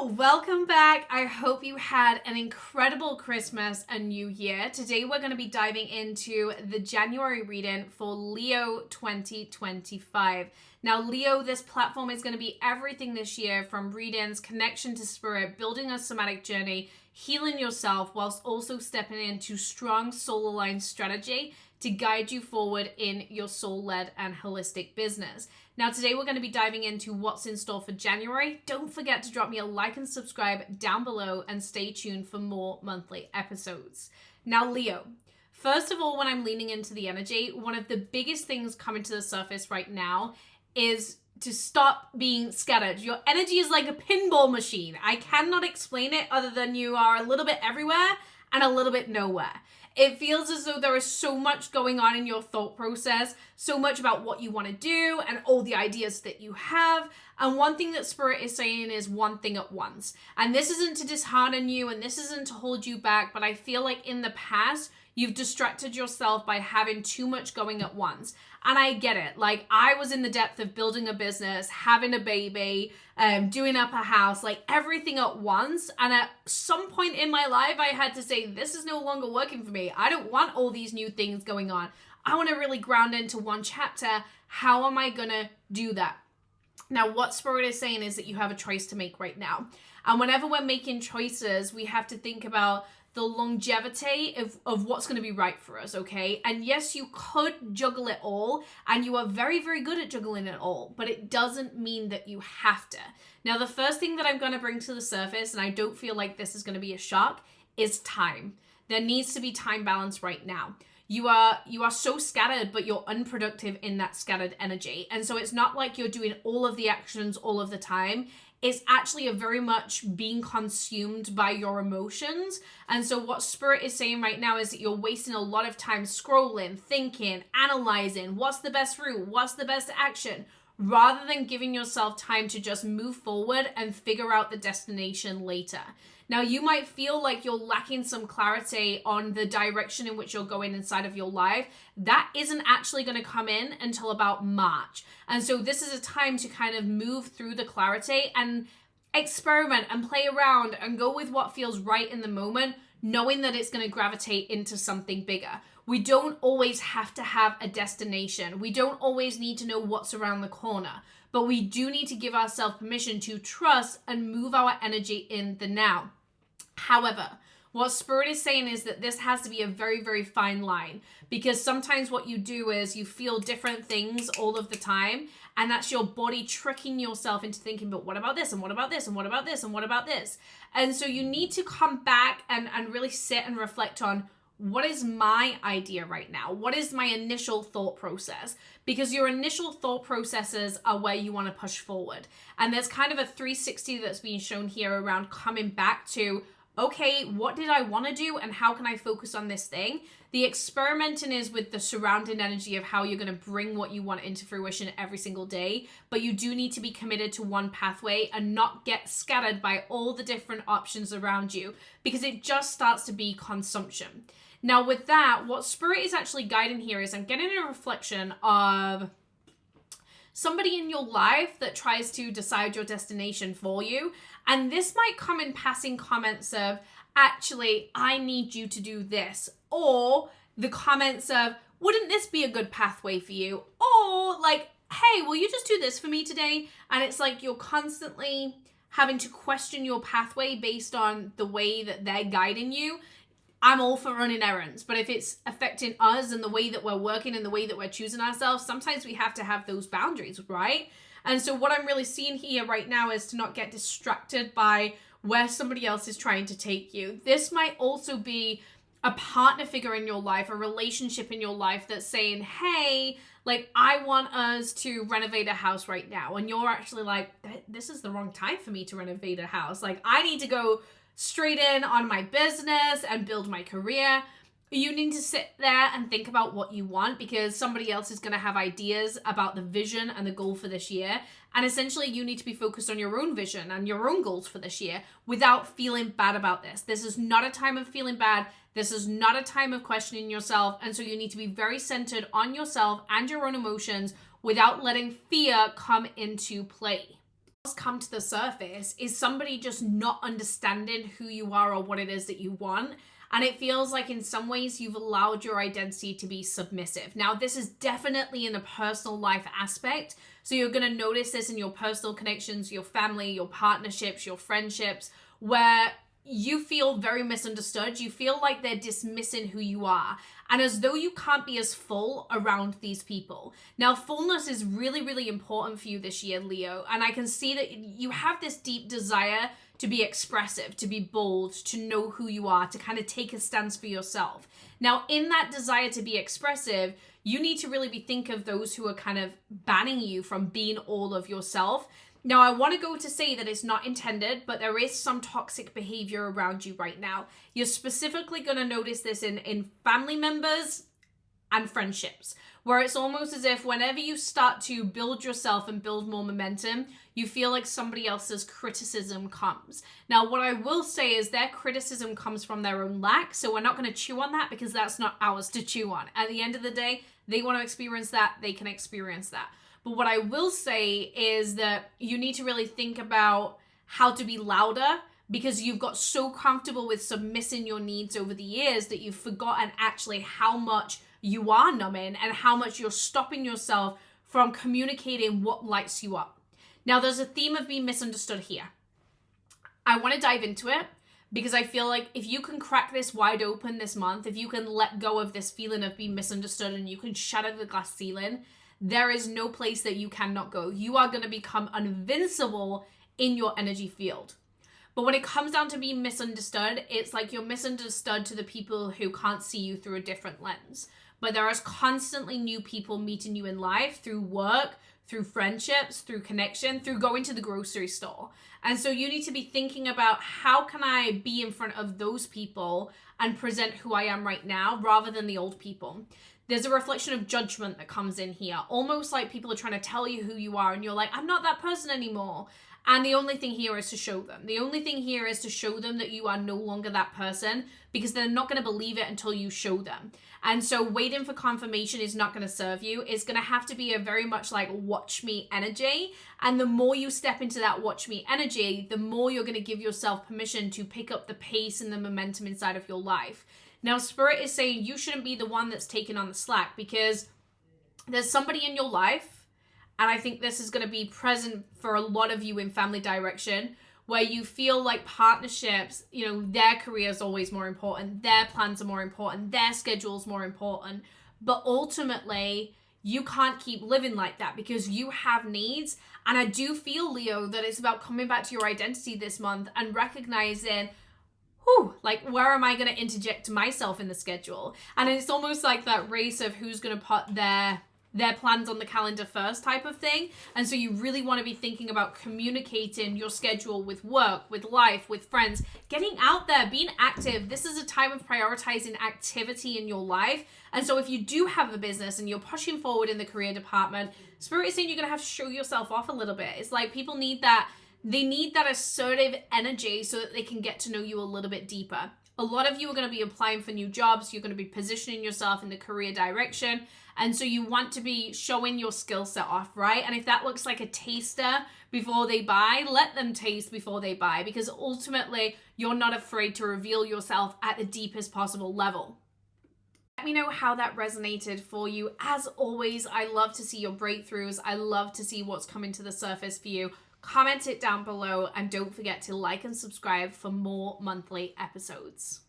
Hello, welcome back. I hope you had an incredible Christmas and New Year. Today we're going to be diving into the January reading for Leo 2025. Now, Leo, this platform is going to be everything this year, from readings, connection to spirit, building a somatic journey, healing yourself, whilst also stepping into strong soul-aligned strategy to guide you forward in your soul-led and holistic business. Now, today we're going to be diving into what's in store for January. Don't forget to drop me a like and subscribe down below and stay tuned for more monthly episodes. Now, Leo, first of all, when I'm leaning into the energy, one of the biggest things coming to the surface right now is to stop being scattered. Your energy is like a pinball machine. I cannot explain it other than you are a little bit everywhere and a little bit nowhere. It feels as though there is so much going on in your thought process, so much about what you want to do and all the ideas that you have. And one thing that Spirit is saying is one thing at once. And this isn't to dishearten you and this isn't to hold you back, but I feel like in the past, you've distracted yourself by having too much going at once. And I get it. Like, I was in the depth of building a business, having a baby, doing up a house, like everything at once. And at some point in my life, I had to say, this is no longer working for me. I don't want all these new things going on. I want to really ground into one chapter. How am I going to do that? Now, what Spirit is saying is that you have a choice to make right now. And whenever we're making choices, we have to think about the longevity of what's going to be right for us, okay? And yes, you could juggle it all, and you are very, very good at juggling it all, but it doesn't mean that you have to. Now, the first thing that I'm going to bring to the surface, and I don't feel like this is going to be a shock, is time. There needs to be time balance right now. You are so scattered, but you're unproductive in that scattered energy. And so it's not like you're doing all of the actions all of the time. It's actually a very much being consumed by your emotions. And so what Spirit is saying right now is that you're wasting a lot of time scrolling, thinking, analyzing, what's the best route, what's the best action, rather than giving yourself time to just move forward and figure out the destination later. Now, you might feel like you're lacking some clarity on the direction in which you're going inside of your life. That isn't actually going to come in until about March. And so this is a time to kind of move through the clarity and experiment and play around and go with what feels right in the moment, knowing that it's going to gravitate into something bigger. We don't always have to have a destination. We don't always need to know what's around the corner, but we do need to give ourselves permission to trust and move our energy in the now. However, what Spirit is saying is that this has to be a very, very fine line, because sometimes what you do is you feel different things all of the time, and that's your body tricking yourself into thinking, but what about this? And what about this? And what about this? And what about this? And so you need to come back and really sit and reflect on, what is my idea right now? What is my initial thought process? Because your initial thought processes are where you want to push forward. And there's kind of a 360 that's being shown here around coming back to, okay, what did I want to do and how can I focus on this thing? The experimenting is with the surrounding energy of how you're going to bring what you want into fruition every single day, but you do need to be committed to one pathway and not get scattered by all the different options around you, because it just starts to be consumption. Now, with that, what Spirit is actually guiding here is I'm getting a reflection of somebody in your life that tries to decide your destination for you. And this might come in passing comments of, actually, I need you to do this. Or the comments of, wouldn't this be a good pathway for you? Or like, hey, will you just do this for me today? And it's like you're constantly having to question your pathway based on the way that they're guiding you. I'm all for running errands, but if it's affecting us and the way that we're working and the way that we're choosing ourselves, sometimes we have to have those boundaries, right? And so what I'm really seeing here right now is to not get distracted by where somebody else is trying to take you. This might also be a partner figure in your life, a relationship in your life that's saying, hey, like, I want us to renovate a house right now. And you're actually like, this is the wrong time for me to renovate a house. Like, I need to go straight in on my business and build my career. You need to sit there and think about what you want, because somebody else is going to have ideas about the vision and the goal for this year. And essentially you need to be focused on your own vision and your own goals for this year without feeling bad about this. This is not a time of feeling bad. This is not a time of questioning yourself. And so you need to be very centered on yourself and your own emotions without letting fear come into play. come to the surface is somebody just not understanding who you are or what it is that you want. And it feels like in some ways you've allowed your identity to be submissive. Now, this is definitely in the personal life aspect. So you're going to notice this in your personal connections, your family, your partnerships, your friendships, where you feel very misunderstood. You feel like they're dismissing who you are, and as though you can't be as full around these people. Now, fullness is really, really important for you this year, Leo, and I can see that you have this deep desire to be expressive, to be bold, to know who you are, to kind of take a stance for yourself. Now, in that desire to be expressive, you need to really be thinking of those who are kind of banning you from being all of yourself. Now, I want to go to say that it's not intended, but there is some toxic behavior around you right now. You're specifically going to notice this in family members and friendships, where it's almost as if whenever you start to build yourself and build more momentum, you feel like somebody else's criticism comes. Now, what I will say is their criticism comes from their own lack, so we're not going to chew on that because that's not ours to chew on. At the end of the day, they want to experience that, they can experience that. But what I will say is that you need to really think about how to be louder, because you've got so comfortable with submissing your needs over the years that you've forgotten actually how much you are numbing and how much you're stopping yourself from communicating what lights you up. Now, there's a theme of being misunderstood here. I want to dive into it because I feel like if you can crack this wide open this month, if you can let go of this feeling of being misunderstood and you can shatter the glass ceiling, there is no place that you cannot go. You are going to become invincible in your energy field. But when it comes down to being misunderstood, it's like you're misunderstood to the people who can't see you through a different lens. But there is constantly new people meeting you in life through work, through friendships, through connection, through going to the grocery store. And so you need to be thinking about how can I be in front of those people and present who I am right now rather than the old people. There's a reflection of judgment that comes in here, almost like people are trying to tell you who you are and you're like, I'm not that person anymore. And the only thing here is to show them. The only thing here is to show them that you are no longer that person, because they're not going to believe it until you show them. And so waiting for confirmation is not going to serve you. It's going to have to be a very much like watch me energy. And the more you step into that watch me energy, the more you're going to give yourself permission to pick up the pace and the momentum inside of your life. Now, Spirit is saying you shouldn't be the one that's taking on the slack, because there's somebody in your life, and I think this is going to be present for a lot of you in family direction, where you feel like partnerships, you know, their career is always more important, their plans are more important, their schedule is more important. But ultimately, you can't keep living like that because you have needs. And I do feel, Leo, that it's about coming back to your identity this month and recognizing, like, where am I going to interject myself in the schedule? And it's almost like that race of who's going to put their plans on the calendar first type of thing. And so you really want to be thinking about communicating your schedule with work, with life, with friends, getting out there, being active. This is a time of prioritizing activity in your life. And so if you do have a business and you're pushing forward in the career department, Spirit is saying you're going to have to show yourself off a little bit. It's like people need that. They need that assertive energy so that they can get to know you a little bit deeper. A lot of you are going to be applying for new jobs. You're going to be positioning yourself in the career direction. And so you want to be showing your skill set off, right? And if that looks like a taster before they buy, let them taste before they buy, because ultimately you're not afraid to reveal yourself at the deepest possible level. Let me know how that resonated for you. As always, I love to see your breakthroughs. I love to see what's coming to the surface for you. Comment it down below, and don't forget to like and subscribe for more monthly episodes.